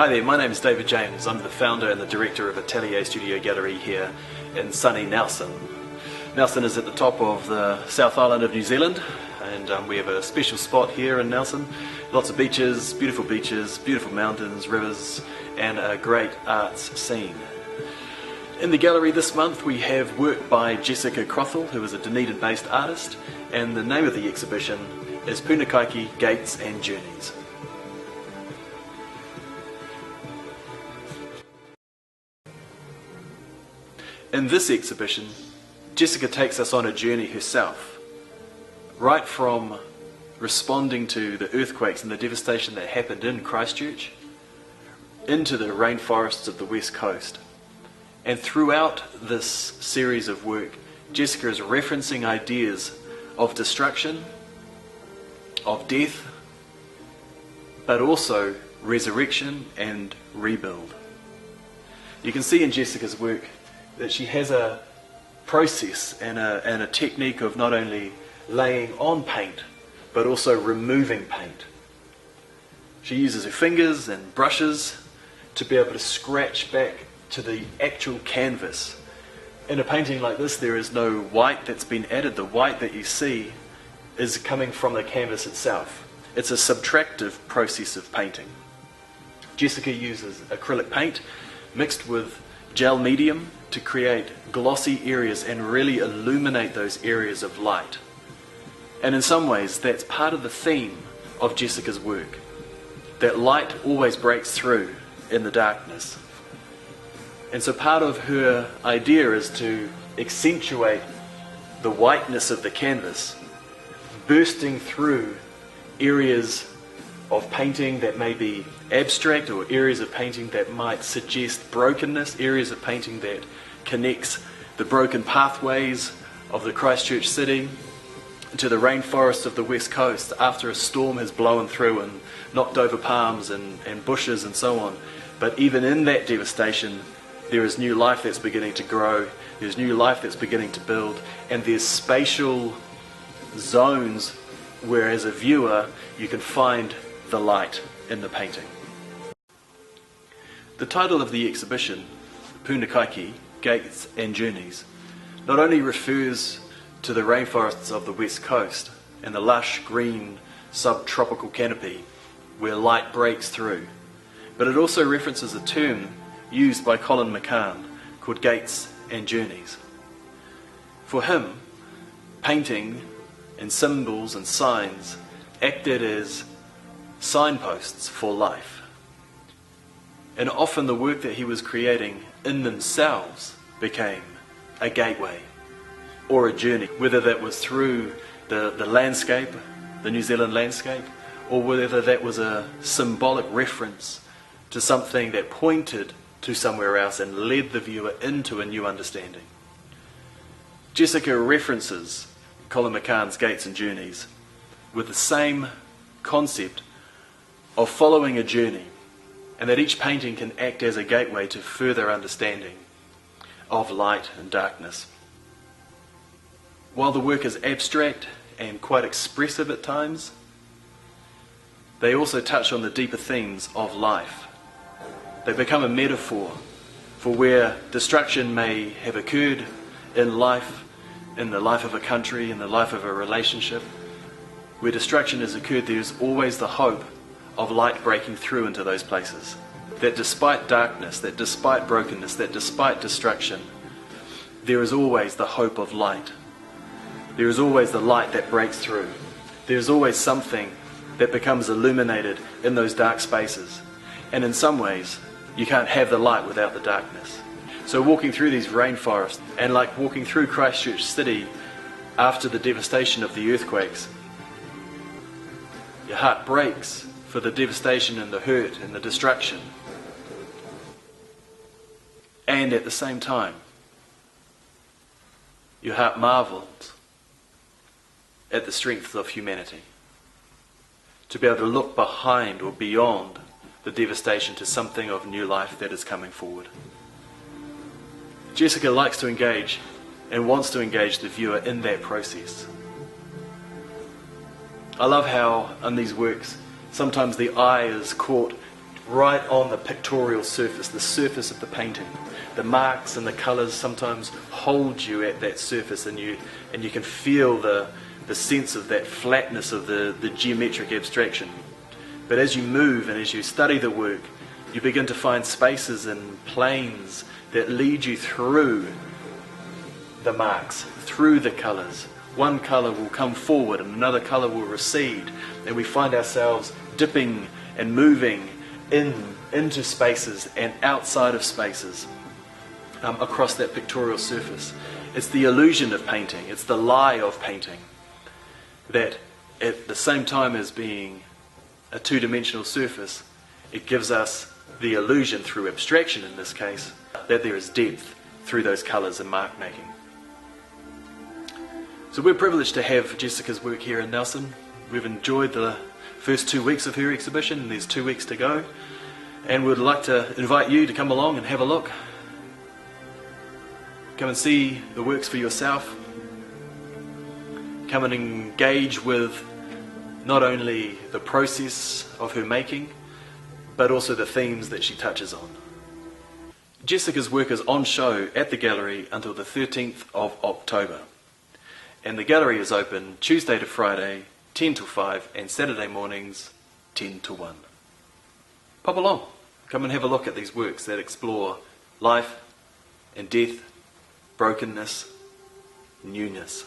Hi there, my name is David James. I'm the founder and the director of ATELIER Studio Gallery here in sunny Nelson. Nelson is at the top of the South Island of New Zealand, and we have a special spot here in Nelson. Lots of beaches, beautiful mountains, rivers, and a great arts scene. In the gallery this month we have work by Jessica Crothall, who is a Dunedin-based artist, and the name of the exhibition is Punakaiki, Gates and Journeys. In this exhibition, Jessica takes us on a journey herself, right from responding to the earthquakes and the devastation that happened in Christchurch, into the rainforests of the west coast. And throughout this series of work, Jessica is referencing ideas of destruction, of death, but also resurrection and rebuild. You can see in Jessica's work that she has a process and a technique of not only laying on paint, but also removing paint. She uses her fingers and brushes to be able to scratch back to the actual canvas. In a painting like this, there is no white that's been added. The white that you see is coming from the canvas itself. It's a subtractive process of painting. Jessica uses acrylic paint mixed with gel medium to create glossy areas and really illuminate those areas of light. And in some ways, that's part of the theme of Jessica's work, that light always breaks through in the darkness. And so part of her idea is to accentuate the whiteness of the canvas, bursting through areas of painting that may be abstract, or areas of painting that might suggest brokenness, areas of painting that connects the broken pathways of the Christchurch city to the rainforests of the west coast after a storm has blown through and knocked over palms and bushes and so on. But even in that devastation, there is new life that's beginning to grow, there's new life that's beginning to build, and there's spatial zones where as a viewer you can find the light in the painting. The title of the exhibition, Punakaiki, Gates and Journeys, not only refers to the rainforests of the west coast and the lush green subtropical canopy where light breaks through, but it also references a term used by Colin McCann called Gates and Journeys. For him, painting and symbols and signs acted as signposts for life. And often the work that he was creating in themselves became a gateway or a journey, whether that was through the landscape, the New Zealand landscape, or whether that was a symbolic reference to something that pointed to somewhere else and led the viewer into a new understanding. Jessica references Colin McCann's Gates and Journeys with the same concept of following a journey, and that each painting can act as a gateway to further understanding of light and darkness. While the work is abstract and quite expressive at times, they also touch on the deeper themes of life. They become a metaphor for where destruction may have occurred in life, in the life of a country, in the life of a relationship. Where destruction has occurred, there is always the hope of light breaking through into those places. That despite darkness, that despite brokenness, that despite destruction, there is always the hope of light. There is always the light that breaks through. There is always something that becomes illuminated in those dark spaces. And in some ways, you can't have the light without the darkness. So walking through these rainforests, and like walking through Christchurch City after the devastation of the earthquakes, your heart breaks for the devastation and the hurt and the destruction. And at the same time, your heart marvels at the strength of humanity. To be able to look behind or beyond the devastation to something of new life that is coming forward. Jessica likes to engage and wants to engage the viewer in that process. I love how in these works sometimes the eye is caught right on the pictorial surface, the surface of the painting. The marks and the colours sometimes hold you at that surface, and you can feel the sense of that flatness of the geometric abstraction. But as you move and as you study the work, you begin to find spaces and planes that lead you through the marks, through the colours. One colour will come forward and another colour will recede, and we find ourselves dipping and moving into spaces and outside of spaces across that pictorial surface. It's the illusion of painting, it's the lie of painting, that at the same time as being a two-dimensional surface, it gives us the illusion, through abstraction in this case, that there is depth through those colours and mark making. So we're privileged to have Jessica's work here in Nelson. We've enjoyed the first 2 weeks of her exhibition, and there's 2 weeks to go. And we'd like to invite you to come along and have a look. Come and see the works for yourself. Come and engage with not only the process of her making, but also the themes that she touches on. Jessica's work is on show at the gallery until the 13th of October. And the gallery is open Tuesday to Friday, 10 till 5, and Saturday mornings, 10 to 1. Pop along. Come and have a look at these works that explore life and death, brokenness, newness.